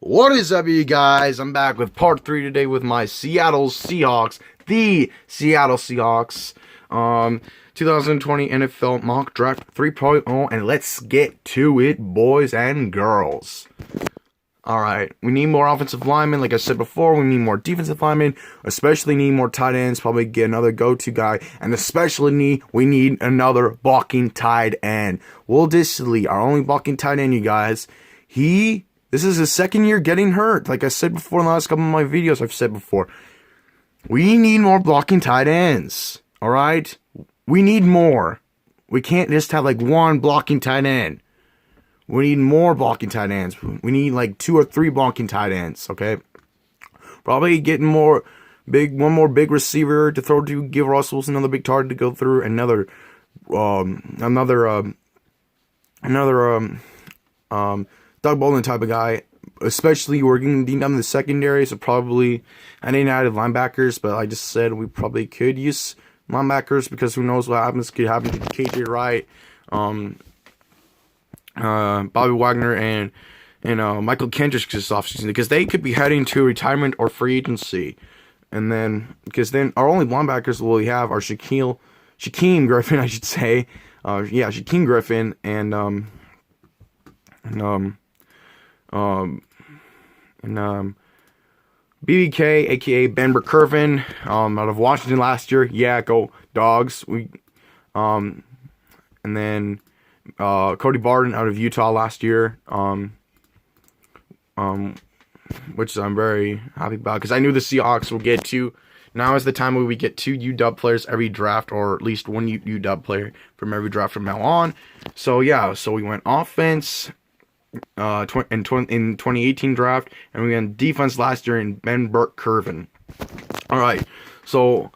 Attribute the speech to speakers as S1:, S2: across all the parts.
S1: What is up, you guys? I'm back with part 3 today with my Seattle Seahawks, the Seattle Seahawks, 2020 NFL Mock Draft 3.0, and let's get to it, boys and girls. Alright, we need more offensive linemen, like I said before, we need more defensive linemen, especially need more tight ends, probably get another go-to guy, and especially we need another blocking tight end. Will Dissly, our only blocking tight end, you guys, this is his second year getting hurt. Like I said before in the last couple of my videos, I've said before. We need more blocking tight ends. Alright? We need more. We can't just have like one blocking tight end. We need more blocking tight ends. We need like 2 or 3 blocking tight ends. Okay? Probably getting one more big receiver to throw to, give Russell Wilson another big target to go through, another Doug Baldwin type of guy, especially we're getting down in the secondary, so probably I didn't add linebackers, but I just said we probably could use linebackers because who knows what could happen to KJ Wright, Bobby Wagner, and Michael Kendricks this offseason, because they could be heading to retirement or free agency, and then because then our only linebackers we have are Shaquem Griffin, I should say, Shaquem Griffin, and BBK, aka Ben Burkervin, out of Washington last year. Yeah, go Dogs. And then Cody Barton out of Utah last year. Which I'm very happy about because I knew the Seahawks will get two. Now is the time where we get 2 UW players every draft, or at least 1 UW player from every draft from now on. So yeah, so we went offense in 2018 draft, and we went defense last year in Ben Burkervin. All right, so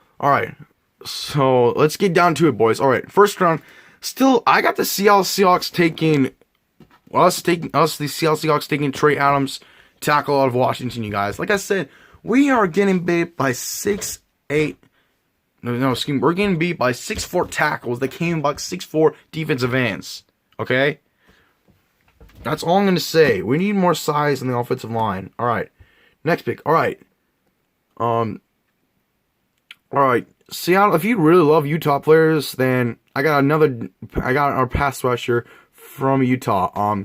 S1: let's get down to it, boys. All right, first round. Still, I got the Seattle Seahawks taking Trey Adams, tackle out of Washington. You guys, like I said, we are getting beat by 6'8". We're getting beat by 6'4" tackles that came by 6'4" defensive ends. Okay, that's all I'm gonna say. We need more size in the offensive line. All right, next pick. All right, Seattle. If you really love Utah players, then I got our pass rusher from Utah.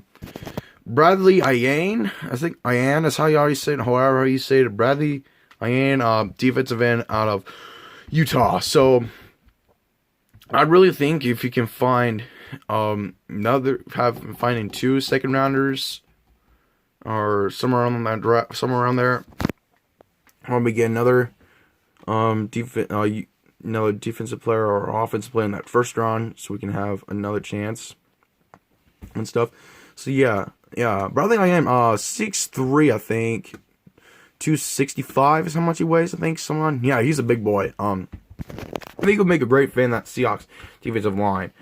S1: Bradley Ayane, I think Ayane is how you already say it, however you say it. Bradley Ayane, defensive end out of Utah. So I really think if you can find finding 2 second rounders or somewhere around that draft, somewhere around there, probably get another defensive player or offensive player in that first round, so we can have another chance and stuff. So yeah. Bradley I am 6'3", I think. 265 is how much he weighs, I think. Someone. Yeah, he's a big boy. I think he'll make a great fit in that Seahawks defensive line.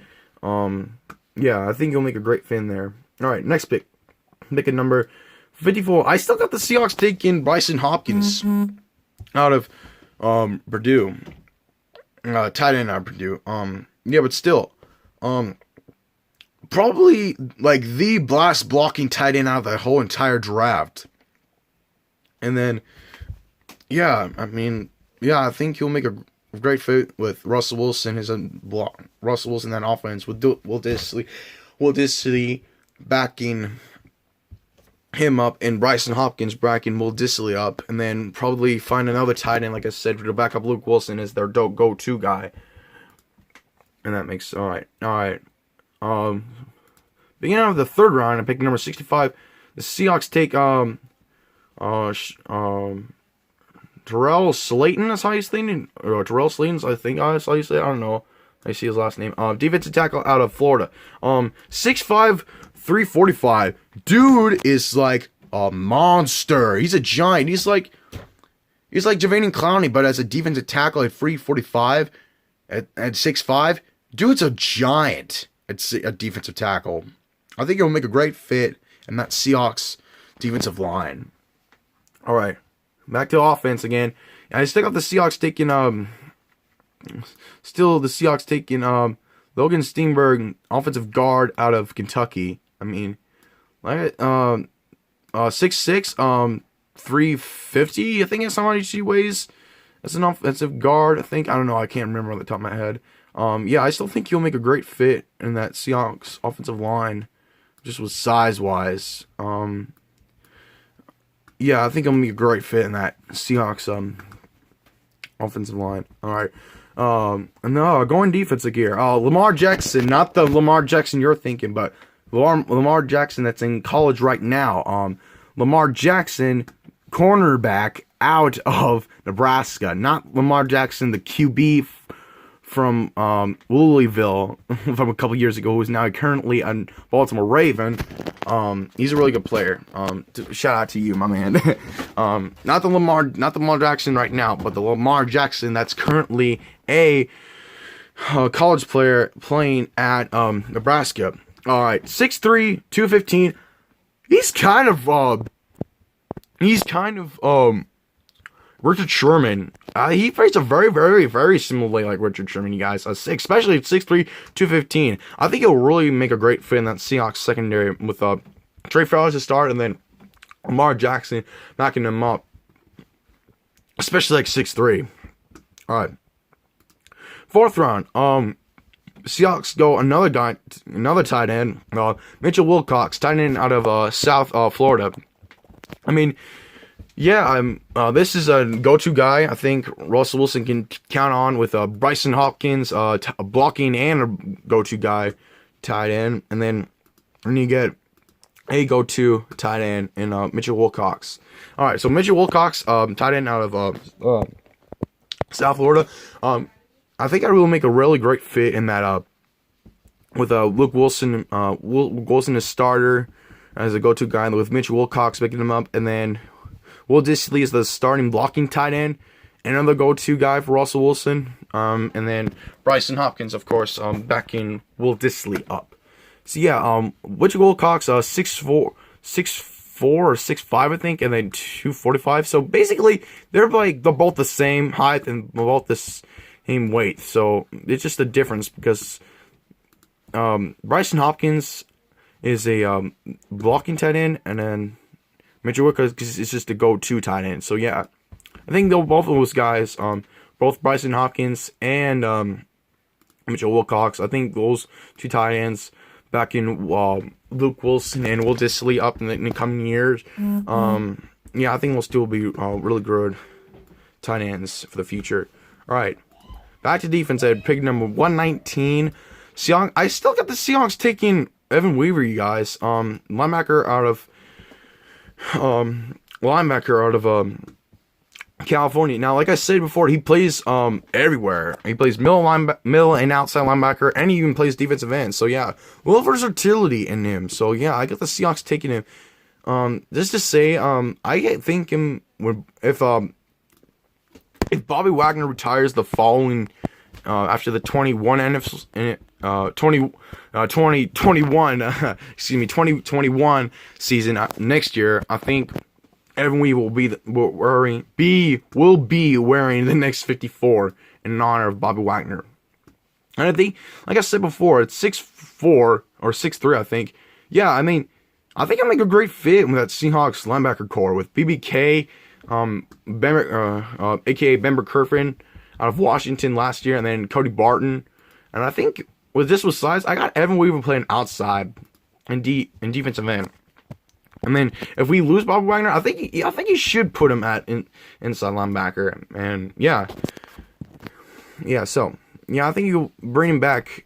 S1: Yeah, I think he'll make a great fit in there. Alright, next pick. Pick at number 54. I still got the Seahawks taking Bryson Hopkins out of Purdue. Tight end out of Purdue. Yeah, but still. Probably like the blast blocking tight end out of the whole entire draft. And then, I think he'll make a great fit with Russell Wilson. Russell Wilson, that offense will Dissly backing him up, and Bryson Hopkins backing Will Dissly up, and then probably find another tight end, like I said, to back up Luke Wilson as their go-to guy. And that makes all right. Beginning of the third round, I pick number 65. The Seahawks take Terrell Slayton. That's how he's thinking. Or Terrell Slayton, I think that's how you say it. I don't know. I see his last name. Defensive tackle out of Florida. 6'5", 345. Dude is like a monster. He's a giant. He's like Jadeveon Clowney, but as a defensive tackle at 345 at 6'5". Dude's a giant. It's a defensive tackle. I think he'll make a great fit in that Seahawks defensive line. All right, back to offense again. I still got the Seahawks taking Logan Steinberg, offensive guard out of Kentucky. I mean, 6'6", 350. I think it's how much he weighs. That's an offensive guard. I think, I don't know. I can't remember on the top of my head. Yeah, I still think he'll make a great fit in that Seahawks offensive line, just with size wise. Yeah, I think he'll make a great fit in that Seahawks offensive line. All right. No, going defensive gear. Lamar Jackson, not the Lamar Jackson you're thinking, but Lamar Jackson that's in college right now. Lamar Jackson, cornerback out of Nebraska, not Lamar Jackson, the QB from Louisville from a couple years ago, who is now currently a Baltimore Raven. He's a really good player. Shout out to you, my man. Not the Lamar Jackson right now, but the Lamar Jackson that's currently a college player playing at Nebraska. All right, 6'3", 215. He's kind of Richard Sherman. He plays a very, very, very similar way like Richard Sherman, you guys. Especially at 6'3", 215. I think he'll really make a great fit in that Seahawks secondary with Trey Flowers to start and then Lamar Jackson backing him up. Especially like 6'3". All right. 4th round. Seahawks go another tight end. Mitchell Wilcox, tight end out of South Florida. I mean, yeah, this is a go-to guy. I think Russell Wilson can count on with Bryson Hopkins blocking and a go-to guy tight end, and then you get a go-to tight end in Mitchell Wilcox. All right, so Mitchell Wilcox, tight end out of South Florida. I think I will make a really great fit in that with Luke Wilson. Wilson is starter as a go-to guy with Mitchell Wilcox picking him up, and then Will Dissly is the starting blocking tight end, another go-to guy for Russell Wilson, and then Bryson Hopkins, of course, backing Will Dissly up. So yeah, Mitchell Wilcox, 6'4", or 6'5", I think, and then 245. So basically, they're both the same height and both the same weight. So it's just a difference because Bryson Hopkins is a blocking tight end, and then Mitchell Wilcox is just a go-to tight end. So yeah, I think both of those guys, both Bryson Hopkins and Mitchell Wilcox, I think those two tight ends back in Luke Wilson and Will Dissly up in the coming years. Yeah, I think they'll still be really good tight ends for the future. All right, back to defense. I had pick number 119. I still got the Seahawks taking Evan Weaver, you guys. Linebacker out of California. Now, like I said before, he plays everywhere. He plays middle and outside linebacker, and he even plays defensive end. So yeah, a little versatility in him. So yeah, I got the Seahawks taking him. Just to say, I think him if Bobby Wagner retires the following after the 2021 season next year, I think Evan Weaver will be wearing the next 54 in honor of Bobby Wagner. And I think, like I said before, it's 6'4" or 6'3", I think. Yeah, I mean, I think I make a great fit with that Seahawks linebacker core with BBK, aka Bember Kerfin out of Washington last year, and then Cody Barton. And I think with size, I got Evan Weaver playing outside in defensive end. And then if we lose Bobby Wagner, I think he should put him at inside linebacker. And yeah. So yeah, I think you'll bring him back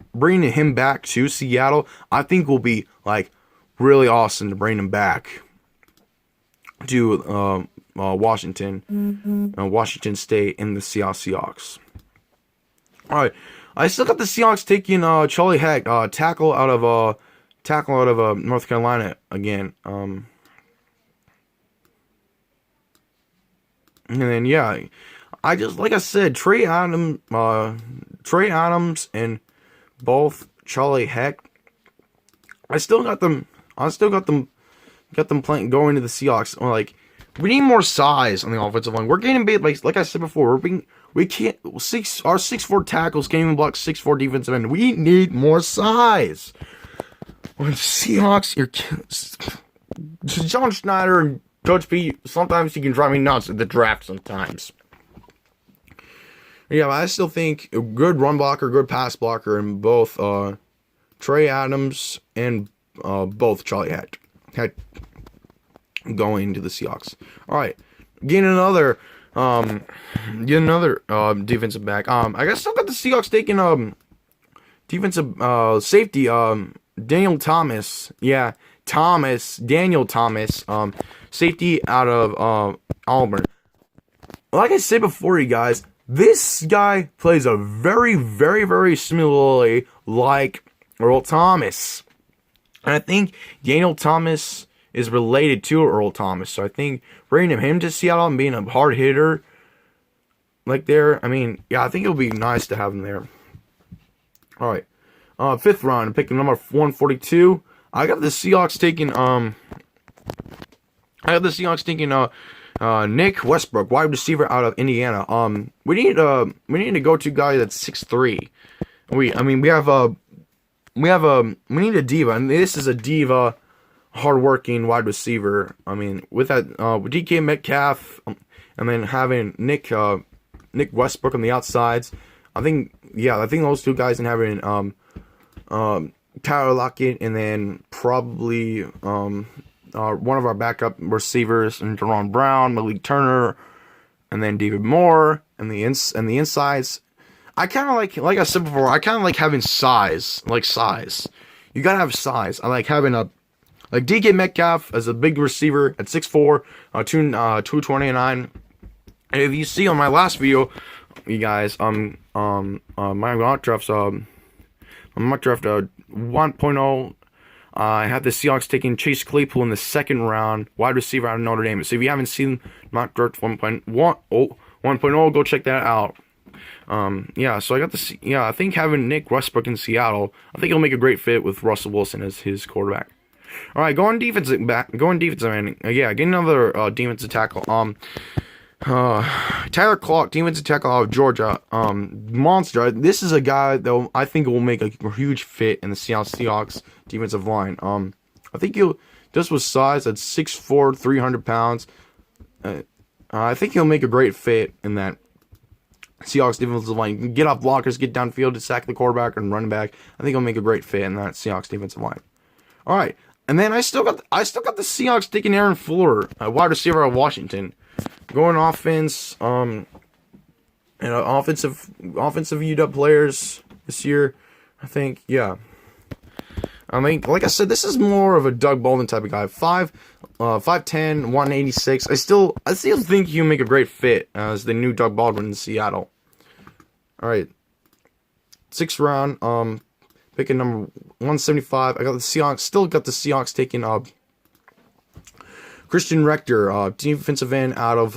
S1: to Seattle. I think will be like really awesome to bring him back to Washington State in the Seahawks. All right, I still got the Seahawks taking Charlie Heck, tackle out of North Carolina again. And then yeah, like I said, Trey Adams and both Charlie Heck. I still got them playing going to the Seahawks. Like, we need more size on the offensive line. We're getting big, like I said before. Our 6'4" tackles can't even block 6'4" defensive end. We need more size. When Seahawks, John Schneider and Coach P, sometimes he can drive me nuts at the draft sometimes. Yeah, but I still think a good run blocker, good pass blocker, and both Trey Adams and both Charlie Heck going to the Seahawks. All right, get another defensive back. I guess still got the Seahawks taking defensive safety Daniel Thomas. Yeah, Daniel Thomas, safety out of Auburn. Like I said before, you guys, this guy plays a very, very, very similarly like Earl Thomas. And I think Daniel Thomas is related to Earl Thomas. So I think bringing him to Seattle and being a hard hitter like there, I mean, yeah, I think it would be nice to have him there. All right. 5th round, picking number 142. I got the Seahawks taking Nick Westbrook, wide receiver out of Indiana. We need to go to a guy that's 6'3". We need a diva, and this is a diva, hardworking wide receiver. I mean, with that, with DK Metcalf, and then having Nick Westbrook on the outsides. I think those two guys, and having Tyler Lockett, and then probably one of our backup receivers, and Jerron Brown, Malik Turner, and then David Moore, and the insides. I kind of like I said before, I kind of like having size. You gotta have size. I like having like DK Metcalf as a big receiver at 6'4", 229. And if you see on my last video, you guys, my mock draft 1.0. I have the Seahawks taking Chase Claypool in the 2nd round, wide receiver out of Notre Dame. So if you haven't seen mock draft 1.0, go check that out. So I think having Nick Westbrook in Seattle, I think he'll make a great fit with Russell Wilson as his quarterback. All right, going defensive end. Get another defensive tackle. Tyler Clark, defensive tackle out of Georgia. Monster. This is a guy that I think will make a huge fit in the Seahawks defensive line. I think just with size at 6'4", 300 pounds. I think he'll make a great fit in that Seahawks defensive line. You can get off blockers, get downfield to sack the quarterback and running back. I think he'll make a great fit in that Seahawks defensive line. All right, and then I still got the Seahawks taking Aaron Fuller, a wide receiver out of Washington, going offense. And offensive UW players this year. I think, yeah. I mean, like I said, this is more of a Doug Baldwin type of guy. 5'10", 186. I still think he'll make a great fit as the new Doug Baldwin in Seattle. All right, 6th round, picking number 175. I got the Seahawks. Still got the Seahawks taking Christian Rector, defensive end out of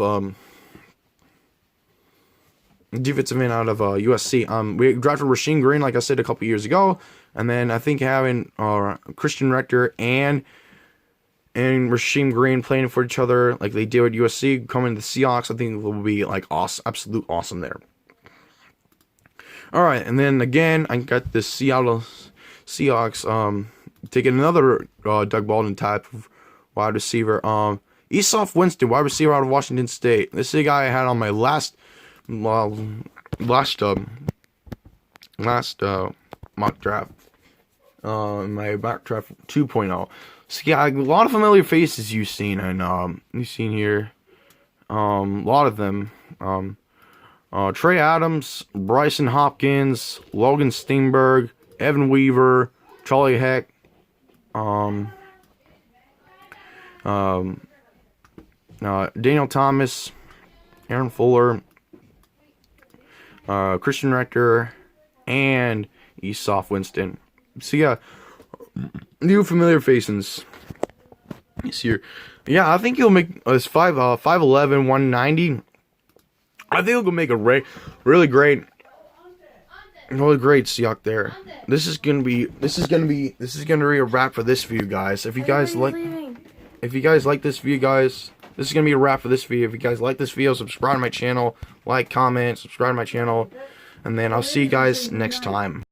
S1: USC. We drafted Rasheem Green, like I said, a couple years ago, and then I think having Christian Rector and Rasheem Green playing for each other like they did at USC, coming to the Seahawks, I think will be like awesome, absolute awesome there. All right, and then again, I got the Seattle Seahawks taking another Doug Baldwin type of wide receiver. Esof Winston, wide receiver out of Washington State. This is a guy I had on my last mock draft. My mock draft 2.0. So yeah, a lot of familiar faces you've seen, and you've seen here. A lot of them. Trey Adams, Bryson Hopkins, Logan Steinberg, Evan Weaver, Charlie Heck, Daniel Thomas, Aaron Fuller, Christian Rector, and Esof Winston. So yeah, new familiar faces this year. Yeah, I think he'll make us 5'11", 190. I think he'll make a really great Seahawk there. This is gonna be a wrap for this video, guys. If you guys like this video, guys, this is gonna be a wrap for this video. If you guys like this video, subscribe to my channel, like, comment, subscribe to my channel, and then I'll see you guys next time.